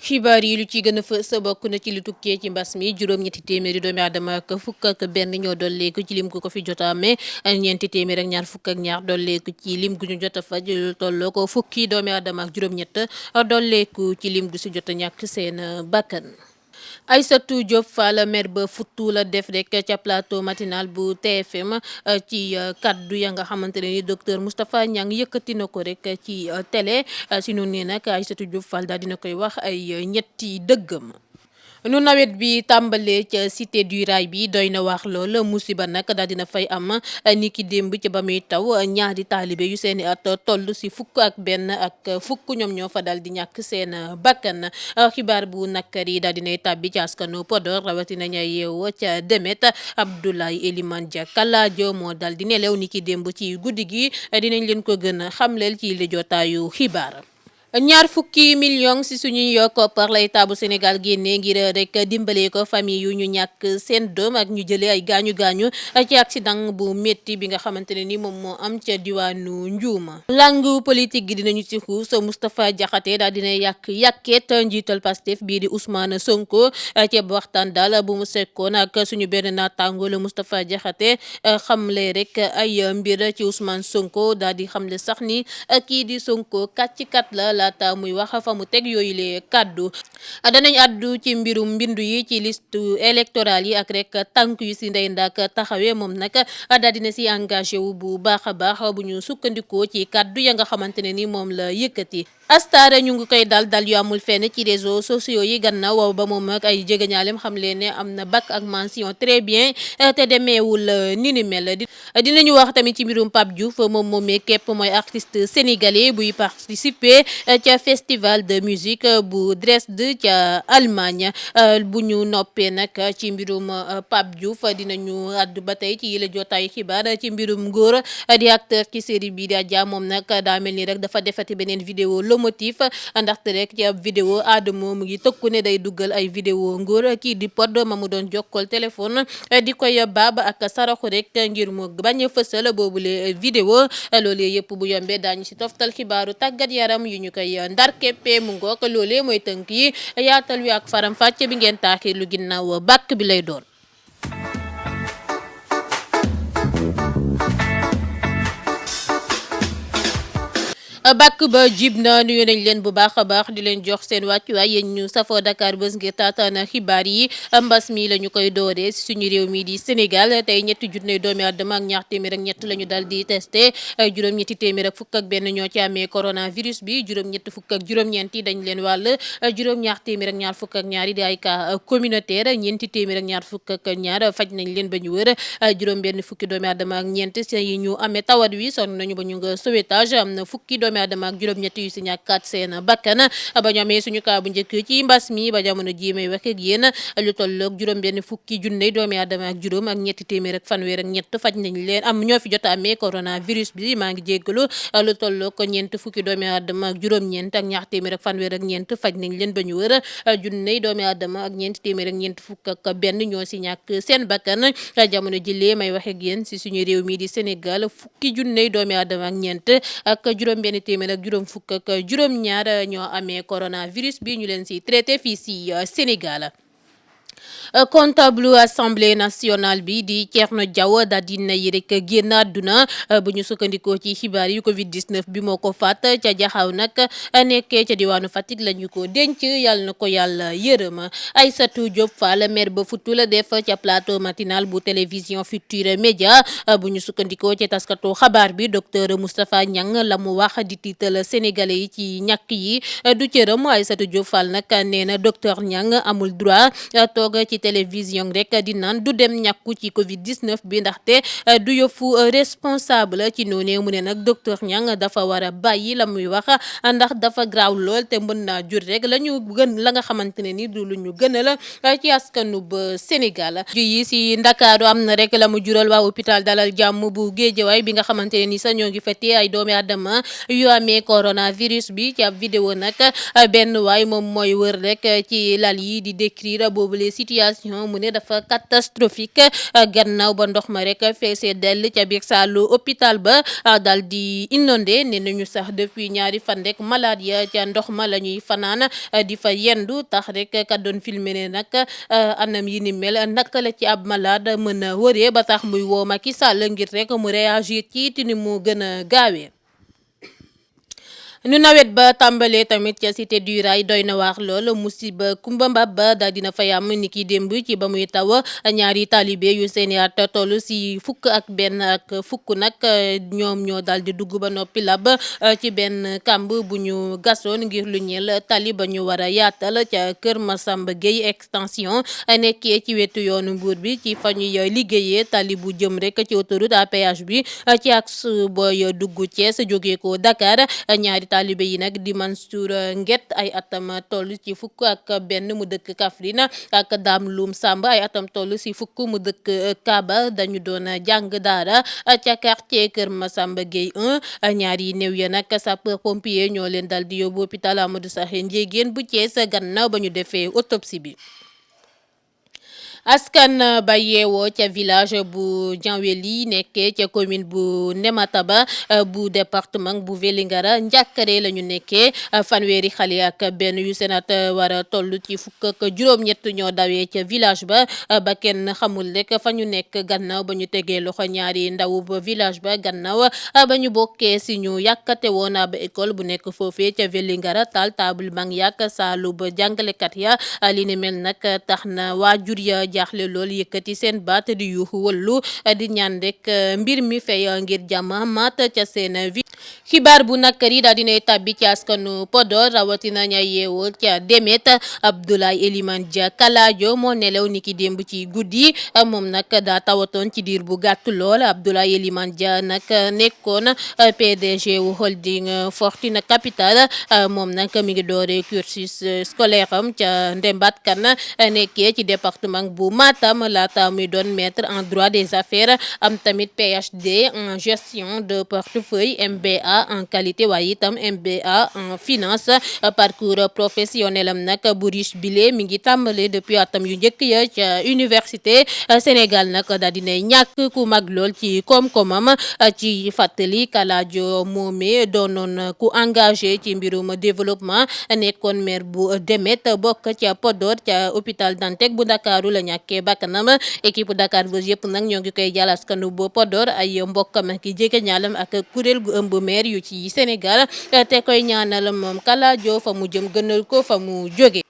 xibaar yi lu ci gën a fës bokk na ci lu tukkee ci mbas mi juróom-ñetti téeméeri doomi aadama ak fukk ak benn ñoo dolleeku ci lim gu ko fi jot a amee ñeenti téeméer ak ñaar fukk ak ñaar dolleeku ci lim gu ñu jot a faj lu tolloo ko fukki doomi aadama ak juróom-ñett dolleeku ci lim gu si jot a ñàkk seen bakkan. Aïssatou Diop Fall maire ba futtu la def rek ca plateau matinal bu TFM ci kaddu ya nga xamante ne ni docteur Moustapha Niang yëkkati na ko rek ci télé si noonu ne nag Aïssatou Diop Fall daal dina koy wax ay ñetti dëggam. nu nawet bi tàmbalee ca cité du rail bi doy na wax lool musiba nag daal dina fay am ni ki démb ca ba muy taw ñaari taalibe yu seeni at toll si fukk ak benn ak fukk ñoom ñoo fa daal di ñàkk seen bakkan xibaar bu nakkar yi daal dinay tàbbi ci askanu Podor rawatina ña yeewoo ca Demet Abdoulaye Elimane Dia Kalajo moo daal di nelew ni ki démb ci guddi gi dinañ leen ko gën a xamleel ci li jotaayu xibaar. ñaar fukki million si suñuy koppar lay taabu Sénégal génne ngir rek dimbale ko famille yu ñu ñàkk seen doom ak ñu jëlee ay gaañu gaañu ci accident bu métti bi nga xamante ne ni moom moo am ca diwaanu Njuuma. langue politique gi dinañu ci xuus Moustapha Diakhaté daal dina yàkkeet njiital Pastef bii di Ousmane Sonko ceeb waxtaan daal bu mu sekkoon ak suñu benn naataango la Moustapha Diakhaté xamle rek ay mbir ci Ousmane Sonko daal di xamle sax ni kii di Sonko kàccikat la. laata muy wax fa mu teg yooyu le kàddu danañ àddu ci mbirum mbindu yi ci liste électorale yi ak rek tànk yu si ndey ndak taxawee moom nag daal dina si engagé wu bu baax a baax bu ñu sukkandikoo ci kàddu ya nga xamante ne ni moom la yëkkati. Astar ñu ngi koy dal yu amul fenn ci réseaux sociaux yi gannaaw ba moom ak ay jegeñaalem xam leen ne am na bac ak mention très bien te demeewul ni ni mel. dinañu wax tamit ci mbirum Pape Diouf moom moomee képp mooy artiste sénégalais buy participer ca festival de musique bu Dresde ca Allemagne bu ñu noppee nag ci mbirum Pape Diouf dinañu àddu ba tey ci yile jotaayu xibaar ci mbirum góor di acteur ci série bi di Adja moom nag daa mel ni rek dafa defati beneen vidéo motif ndaxte rek ci ab vidéo Adamo mu ngi tëkku ne day duggal ay vidéo ngóor kii di Pod ma mu doon jokkal téléphone di koy baab ak saraxu rek ngir mu bañ a fësal boobule vidéo loolee yëpp bu yombee daañu si toftal xibaaru tàggat yaram yu ñu koy ndar keppe mu ngook loolee mooy tënk yi yaatal wi ak faram fàcce bi ngeen taaxee lu ginnaaw bàkk bi lay doon. bàkk ba jib na nuyu nañ leen bu baax a baax di leen jox seen wàccuwaay yéen ñu safoo Dakar Buzz ngir taataan xibaar yi mbas mi la ñu koy dooree si suñu réew mi di Sénégal tey ñetti junne doomi àddama ak ñaar téeméer ak ñett la ñu dal di testé juróom-ñetti téeméer ak fukk ak benn ñoo ci amee coronavirus bi juróom-ñett fukk ak juróom-ñeent yi dañ leen wàll juróom-ñaar téeméer ak ñaar fukk ak ñaar yi di ay cas communautaire ñeenti téeméer ak ñaar fukk ak ñaar faj nañ leen ba ñu wër juróom-benn fukki doomi àddama ak ñeent yi ñu amee tawat wi sonn nañu ba ñu nga sauvetage am na fukki doomi àddama ak juróom-ñett yu si ñàkkaat seen bakkan ba ñu amee suñu kaa bu njëkk ci mbas mi ba jamono ji may wax ak yéen lu tolloog juróom-benn fukki junne doomi aadama ak juróom ak ñetti téeméer ak fanweer ak ñett faj nañ leen am ñoo fi jot a amee coronavirus bi maa ngi jéggalu lu tolloog ñeent fukki doomi aadama ak juróom-ñeent ak ñaar téeméer ak fanweer ak ñeent faj nañ leen ba ñu wër junne doomi aadama ak ñeent téeméer ak ñeent fukk ak benn ñoo si ñàkk seen bakkan jamono ji may wax ak yéen si suñu réew mi di Sénégal fukki junne doomi aadama ak ñeent ak juróom-benn téeméer ak juróom fukk ak juróom-ñaar ñoo amee coronavirus bi ñu leen si traité fii si Sénégal. comptable assemblée nationale bi di Thierno Diaw daal di nay rek génn àdduna bu ñu sukkandikoo ci xibaar yi Covid 19 bi moo ko faat ca jaxaw nag nekkee ca diwaanu Fatick la ñu ko denc yàlla na ko yàlla yërëm. Aïssatou Diop Fall maire ba futtu la def ca plateau matinal bu télévision Futurs Médias bu ñu sukkandikoo ci taskatu xabaar bi docteur Moustapha Niang la mu wax di tiital sénégalais yi ci ñàkk yi du cëram. Aïssatou Diop Fall nag nee na docteur Niang amul droit toog ci télévision rek di naan du dem ñàkku ci Covid 19 bi ndaxte du yëfu responsable ci noonee mu ne nag docteur Niang dafa war a bàyyi la muy wax ndax dafa graaw lool te mën naa jur rek la nga xamante ne ni du lu ñu gën a la ci askanu ba Sénégal. yi si Ndakaaru am na rek la mu jural waa hôpital Dalal Jàmm bu Géejawaay bi nga xamante ne ni sax ñoo ngi fete ay doomi aadama yu amee coronavirus bi ci ab vidéo nag benn waay moom mooy wër rek ci lal yi di décrire boobu les situations situation mu ne dafa catastrophique gannaaw ba ndox ma rek feesee dell ca biir saalu hôpital ba daal di inondé ne nañu sax depuis ñaari fan rek malade ya ca ndox ma la ñuy fanaan di fa yendu tax rek ka doon filmé ne nag anam yi ni mel naka la ci ab malade mën a wëree ba tax muy woo Macky Sall ngir rek mu réagir ci ni mu gën a gaawee. nu nawet ba tàmbalee tamit ca cité du rail doy na waar lool musiba kumba mbab ba daal dina fay am ni ki démb ci ba muy taw ñaari taalibe yu seeni at toll si fukk ak benn ak fukk nag ñoom ñoo daal di dugg ba noppi lab ci benn kàmb bu ñu gasoon ngir lu ñeel tali ba ñu war a yaatal ca Kër Massamba Gueye extension nekkee ci wetu yoonu Mbuur bi ci fa ñuy liggéeyee tali bu jëm rek ci autoroute à péage bi ci axe booy dugg Thiès jógee ko Dakar ñaari taalibe yi nag di Mansour Nget ay atam toll ci fukk ak benn mu dëkk Kaffrine ak Dame Loum Samb ay atam toll si fukk mu dëkk Kaba dañu doon jàng daara ca quartier Kër Massamba Gueye 1 ñaari néew ya nag sapeur pompier ñoo leen dal di yóbbu hôpital Amadou Sakhir Ndiéguène bu Thiès gannaaw ba ñu defee autopsie bi. askan ba yeewoo ca village bu Dianweli nekkee ca commune bu Nemataba bu département bu Vélingara njàkkare la ñu nekkee fanweeri xale ak benn yu seen at war a toll ci fukk ak juróom-ñett ñoo dawee ca village ba ba kenn xamul rek fa ñu nekk gannaaw ba ñu tegee loxo ñaari ndaw ba village ba gannaaw ba ñu bokkee si ñu yàkkate woon ab école bu nekk foofee ca Vélingara taal table banc yàq saalu ba jàngalekat ya li ni mel nag tax na waajur ya jaaxle lool yëkkati seen baat di yuuxu wëllu di ñaan rek mbir mi fay ngir jàmm maat ca seen vie. xibaar bu nakari daal dinay tàbbi ci askanu Podor rawatina ña yeewoo ca Demet Abdoulaye Elimane Dia Kalajo moo nelaw niki démb ci guddi moom nag daa tawatoon ci diir bu gàtt lool Abdoulaye Elimane Dia nag nekkoon PDG wu holding Fortuna Capital moom nag mi ngi dooree cursus scolaire am ca Ndembat Kan nekkee ci département bu Matam laata muy doon maître en droit des affaires am tamit PhD en gestion de portefeuille MBA en qualité waaye itam MBA en finance parcours professionnel am nag bu riche bile mi ngi tàmbale depuis atam yu njëkk ya ca université Sénégal nag daal dinay ñàkk ku mag lool ci koom-koomam ci fàttali Kalajo moome doonoon ku engagé ci mbirum développement nekkoon maire bu Demet bokk ca Podor ca hôpital Dantec bu Ndakaaru la ñàkkee bakkanam équipe Dakar Buzz yëpp nag ñoo ngi koy jàll askanu bu Podor ay mbokkam ki jege ñaalam ak kuréel gu ëmb maire yu ci Sénégal te koy ñaanal moom Kalajo fa mu jëm gënal ko fa mu jóge.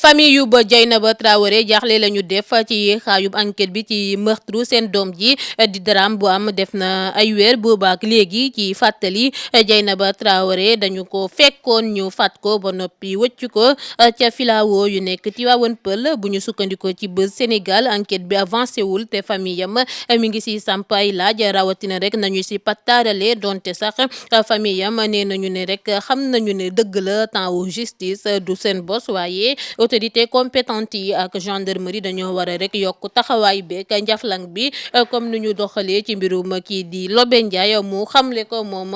famille yu ba Dieynaba Traoré jaaxle la ñu def ci xaayub enquête bi ci meurtre seen doom ji di drame bu am def na ay weer boobaak léegi ci fàttali Dieynaba Traoré dañu ko fekkoon ñu faat ko ba noppi wëcc ko ca filao yu nekk Tivaouane Peulh bu ñu sukkandikoo ci Buzz Sénégal enquête bi avancé wul te famille yam mi ngi si sampay laaj rawatina rek nañu si pattaarale donte sax famille yam nee nañu ne rek xam nañu ne dëgg la temps wu justice du seen bos waaye autorité compétente yi ak gendarmerie dañoo war a rek yokk taxawaay beeg njaflang bi comme ni ñu doxalee ci mbirum kii di Lobé Ndiaye mu xamle ko moom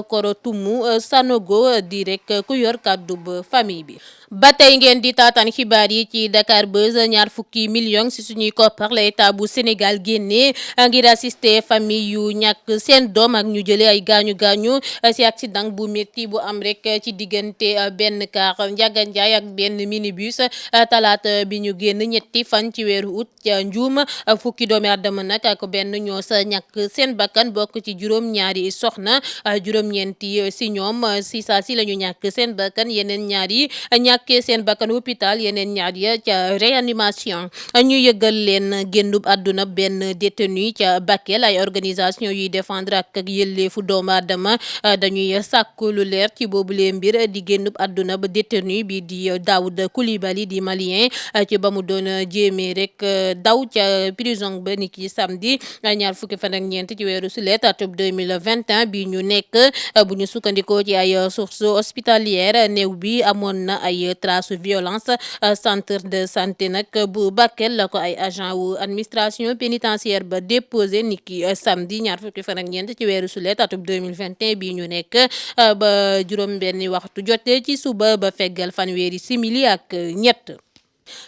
Korotumu Sanogo di rek ku yor kàddu ba famille bi. ba tey ngeen di taataan xibaar yi ci Dakar Buzz ñaar fukki millions ci suñuy koppar la état bu Sénégal génnee ngir assister famille yu ñàkk seen doom ak ñu jëlee ay gaañu gaañu ci accident bu métti bu am rek ci diggante benn car Ndiaga Ndiaye ak benn minibus talaata bi ñu génn ñetti fan ci weeru août ca Ndioum fukki doomi Adama nag ak benn ñoo sa ñàkk seen bakkan bokk ci juróom-ñaari soxna juróom-ñeenti si ñoom si saa si la ñu ñàkk seen bakkan yeneen ñaari ñàkkee seen bakkan hôpital yeneen ñaar ya ca réanimation ñu yëgal leen génnub àdduna benn détenu ca Bakel ay organisation yuy défendre ak yelleefu doomu aadama dañuy sàkku lu leer ci boobule mbir di génnub àdduna ba détenu bi di Daoud Coulibaly di malien ci ba mu doon jéemee rek daw ca prison ba ni ki samedi ñaar fukki fan ak ñeent ci weeru sulet atum 2021 bi ñu nekk bu ñu sukkandikoo ci ay sources hospitalières néew bi amoon na ay trace violence centre de santé nag bu Bakel la ko ay agent wu administration pénitentiaire ba déposé niki samedi ñaar fukki fan ak ñeent ci weeru sulet atum 2021 bi ñu nekk ba juróom benni waxtu jotee ci suba ba feggal fanweeri simili ak ñett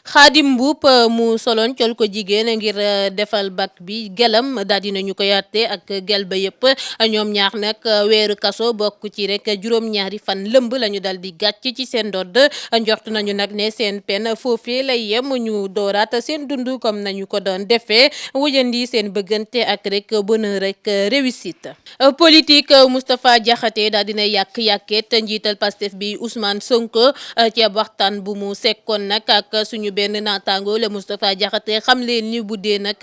Xaadim Mbuup mu soloon col ko jigéen ngir defal bac bi gelam daal dinañu ko yatte ak gel ba yëpp ñoom ñaar nag weeru kaso bokk ci rek juróom-ñaari fan lëmb la ñu dal di gàcc ci seen ndodd njort nañu nag ne seen pen foofee lay yem ñu dooraat seen dund comme nañu ko doon defee wujandi seen bëggante ak rek bonheur rek réussite. Politique Moustapha Diakhaté daal dina yàq-yàkkeet njiital Pastef bi Ousmane Sonko ci ab waxtaan bu mu sekkoon nag ak suñu benn naataango la Moustapha Diakhaté xam leen ni bu dee nag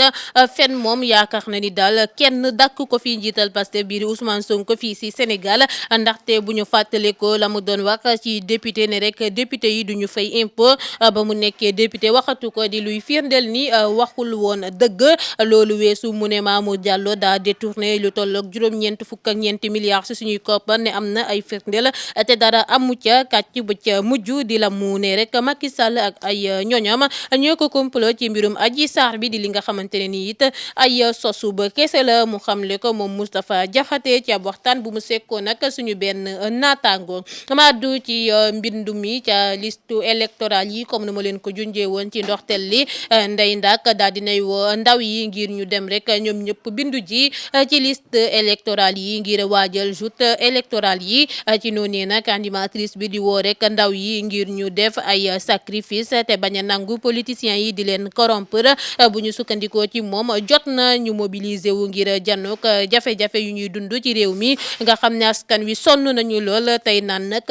fen moom yaakaar na ni daal kenn dàkk ko fi njiital Pastef bii di Ousmane Sonko fii si Sénégal ndaxte bu ñu fàttale ko la mu doon wax ci député ne rek député yi duñu fay impôt ba mu nekkee député waxatu ko di luy firndeel ni waxul woon dëgg loolu weesu mu ne Mamour Diallo daa détourné lu tolloog juróom-ñeent fukk ak ñeenti milliards si suñuy koppar ne am na ay firndeel te dara amu ca kàcc ba ca mujj di la mu ne rek Macky Sall ak ay ñoñam ñoo ko complot ci mbirum Adji Sarr bi di li nga xamante ne nii it ay sosu ba kese la mu xamle ko moom Moustapha Diakhaté ci ab waxtaan bu mu sekkoo nag suñu benn naataango ma addu ci mbindu mi ca liste électorale yi comme ni ma leen ko junjee woon ci ndoxtel li Ndeye Ndack daal dinay woo ndaw yi ngir ñu dem rek ñoom ñëpp bindu ji ci liste électorale yi ngir waajal joute électorale yi ci noonu nag animatrice bi di woo rek ndaw yi ngir ñu def ay sacrifice te bañ a nangu politiciens yi di leen corrompre bu ñu sukkandikoo ci moom jot na ñu mobiliser wu ngir janook jafe-jafe yu ñuy dund ci réew mi nga xam ne askan wi sonn nañu lool tey naan nag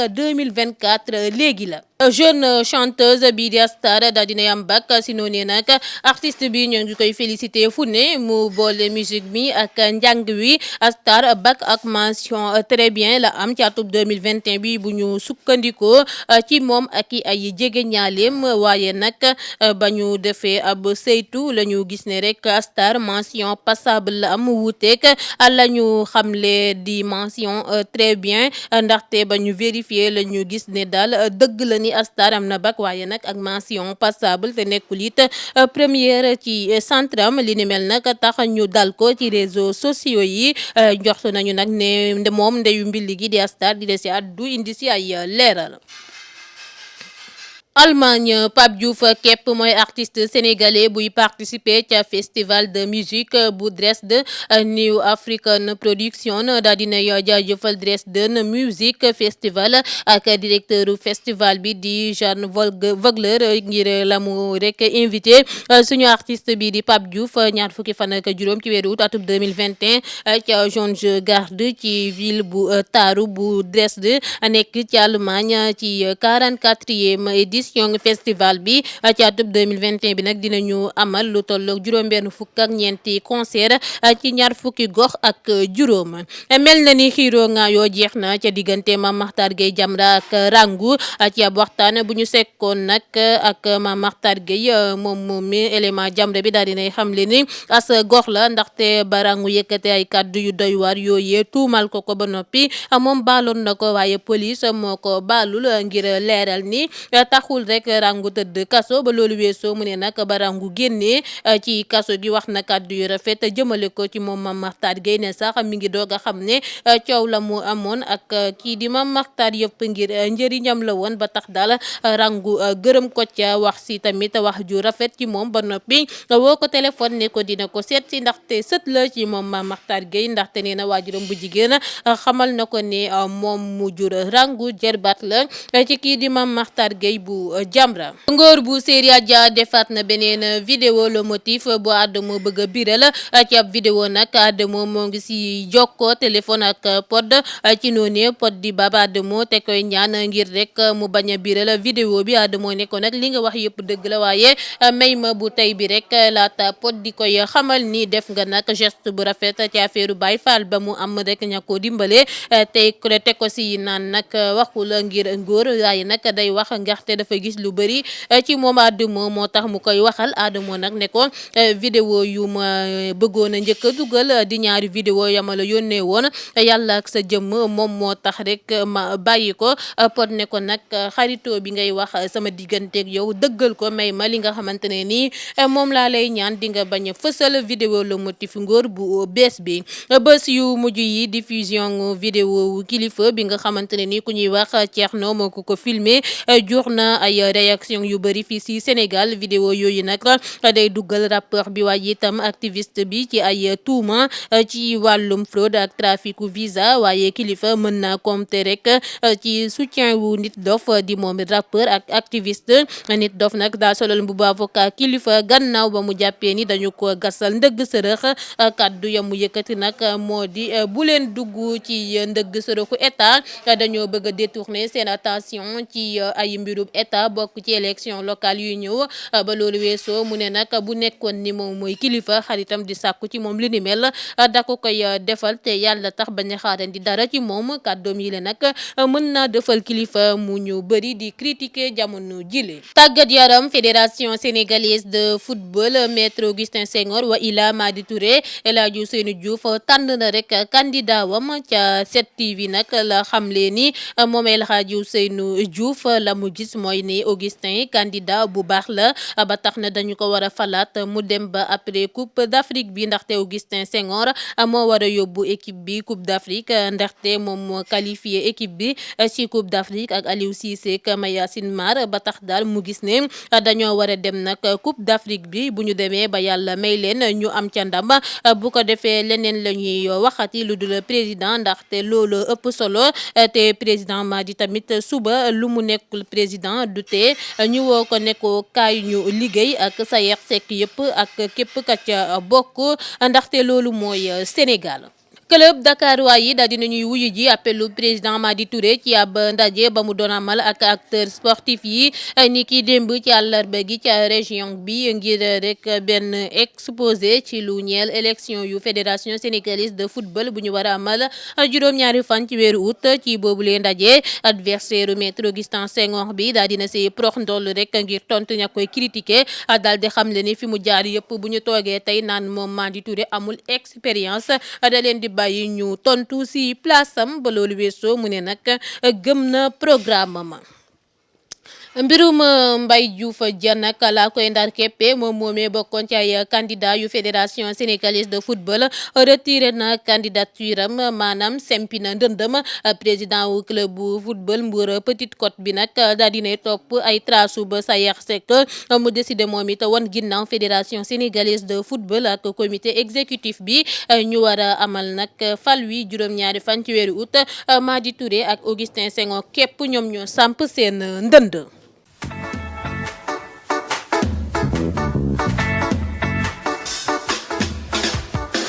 2024 léegi la. Jeune chanteuse bii di Astar daal dinay am bac si noonu nag artiste bi ñoo ngi koy félicité fu ne mu boole musique bi ak njàng wi Astar bac ak mention très bien la am ci atub 2021 bi bu ñu sukkandikoo ci moom ak i ay jege ñaaleem waaye nag ba ñu defee ab saytu la ñu gis ne rek Astar mention passable la am wuuteeg la ñu xamle di mention très bien ndaxte ba ñu vérifier la ñu gis ne daal dëgg la ni Astar am na bac waaye nag ak mention passable te nekkul it première ci centre am li ni mel nag tax ñu dal ko ci réseaux sociaux yi jox nañu nag ne moom ndeyu mbili gi di Astar di des si addu indi si ay leeral. Allemagne Pape Diouf képp mooy artiste sénégalais buy participer ca festival de musique bu Dresde New African Production daal dinay jaajëfal Dresden Music Festival ak directeur festival bi di Jean Vogler ngir la mu rek invité suñu artiste bi di Pape Diouf ñaar fukki fan ak juróom ci weeru août atum 2021 ca Jeannegarde ci ville bu taaru bu Dresde nekk ci Allemagne ci 44e édition festival bi ci atub 2021 bi nag dinañu amal lu tolloog juróom-benn fukk ak ñeenti concert ci ñaar fukki gox ak juróom mel na ni xiiroo nga yoo jeex na ca diggante Mame Makhtar Gueye Jamra ak Rangou ci ab waxtaan bu ñu sekkoon nag ak Mame Makhtar Gueye moom mi élément Jamra bi daal dinay xamle ni as gox la ndaxte ba Rangou yëkkate ay kàddu yu doy waar yooyee tuumal ko ba noppi moom baaloon na ko waaye police moo ko baalul ngir leeral ni taxul rek Rangou tëdd kaso ba loolu weesoo mu ne nag ba Rangou génnee ci kaso gi wax na kàddu yu rafet jëmale ko ci moom Mame Makhtar Gueye ne sax mi ngi doog a xam ne coow la mu amoon ak kii di Mame Makhtar yëpp ngir njëriñam la woon ba tax daal Rangou gërëm ko ca wax si tamit wax ju rafet ci moom ba noppi woo ko téléphone ne ko dina ko seet si ndaxte sët la ci moom Mame Makhtar Gueye ndaxte nee na waajuram bu jigéen xamal na ko ne moom mu jur Rangou jerbaat la ci kii di Mame Makhtar Gueye bu Jamra ngóor bu Seria Dia defaat na beneen vidéo le motif bu Adamo bëgg a biral ci ab vidéo nag Adamo moo ngi si jokkoo téléphone ak Pod ci noonu Pod di baba Adamo te koy ñaan ngir rek mu bañ a biral vidéo bi Adamo ne ko nag li nga wax yëpp dëgg la waaye may ma bu tey bi rek laata Pod di koy xamal ni def nga nag geste bu rafet ci affaire Baye Fall ba mu am rek ña ko dimbale te ko si naan nag waxul ngir ngóor waaye nag day wax ngaxte dafa gis lu bëri ci moom Adamo moo tax mu koy waxal Adamo nag ne ko vidéo yu ma bëggoon a njëkk a dugal di ñaari vidéo yama la yónnee woon yàlla ak sa jëmm moom moo tax rek ma bàyyi ko Pod ne ko nag xaritoo bi ngay wax sama digganteeg yow dëggal ko may ma li nga xamante ne nii moom laa lay ñaan di nga bañ a fësal vidéo le motif ngóor bu bees bi bés yu mujj yi diffusion vidéo kilifa bi nga xamante ne nii ku ñuy wax Thierno moo ko filmé jur na ay réaction yu bëri fii si Sénégal vidéo yooyu nag day duggal rappeur bi waaye itam activiste bi ci ay tuuma ci wàllum fraude ak traficu visa waaye kilifa mën na compter rek ci soutien wu Nit Doff di moom rappeur ak activiste. Nit Doff nag daa solal mbubu avocat kilifa gannaaw ba mu jàppee ni dañu ko gasal ndëgg sërëx kàddu ya mu yëkkati nag moo di bu leen dugg ci ndëgg sërëxu état dañoo bëgg a détourner seen attention ci ay mbirub état bokk ci élection locale yuy ñëw ba loolu weesoo mu ne nag bu nekkoon ni moom mooy kilifa xaritam di sàkku ci moom li ni mel da ko koy defal te yàlla tax bañ a xaarandi dara ci moom kàddoom yi le nag mën naa defal kilifa mu ñu bëri di critiquer jamono jile. Tàggat yaram fédération sénégalaise de football maître Augustin Senghor wa Ila Madi Touré El Hadji Ousseynou Diouf tànn na rek candidat wam ca 7TV nag la xamle ni moom El Hadji Ousseynou Diouf la mu gis mooy ni Augustin candidat bu baax la ba tax na dañu ko war a falaat mu dem ba après Coupe d'Afrique bi ndaxte Augustin Senghor moo war a yóbbu équipe bi Coupe d'Afrique ndaxte moom moo qualifié équipe bi ci Coupe d'Afrique ak Aliou Cissé ak Mayacine Mar ba tax daal mu gis ne dañoo war a dem nag Coupe d'Afrique bi bu ñu demee ba yàlla may leen ñu am ca ndam bu ko defee leneen la ñuy waxati lu dul président ndaxte loolu ëpp solo te président Madi tamit suba lu mu nekkul président du tee ñu woo ko nekkoo kaay ñu liggéey ak Sayer Seck yëpp ak képp ka ca bokk ndaxte loolu mooy Sénégal. Club Dakar yi daal dinañuy wuyu ji appelu président Madi Touré ci ab ndaje ba mu doon amal ak acteurs sportifs yi ni ki démb ci àllarba gi ca région bi ngir rek benn exposé ci lu ñeel élection yu fédération sénégalaise de football bu ñu war a amal juróom-ñaari fan ci weeru août ci boobule ndaje adversaire maître Augustin Senghor bi daal dina si prox ndoll rek ngir tontu ña koy critiquer daal di xamle ni fi mu jaar yëpp bu ñu toogee tey naan moom Madi Touré amul expérience da leen di bàyyi ñu tontu ci place am ba loolu weesoo mu ne nag gëm na programme ma. Mbirum Mbaye Diouf Dia nag laa koy ndar keppe moom moomee bokkoon ci ay candidat yu fédération sénégalaise de football retiré na candidature am maanaam sempi na ndëndëm président wu club bu football Mbour Petite Côte bi nag daal dinay topp ay trace ba Sayer Seck mu décidé moom it wan ginnaaw fédération sénégalaise de football ak comité exécutif bi ñu war a amal nag fal wi juróom-ñaari fan ci weeru août Madi Touré ak Augustin Senghor képp ñoom ñoo samp seen ndënd.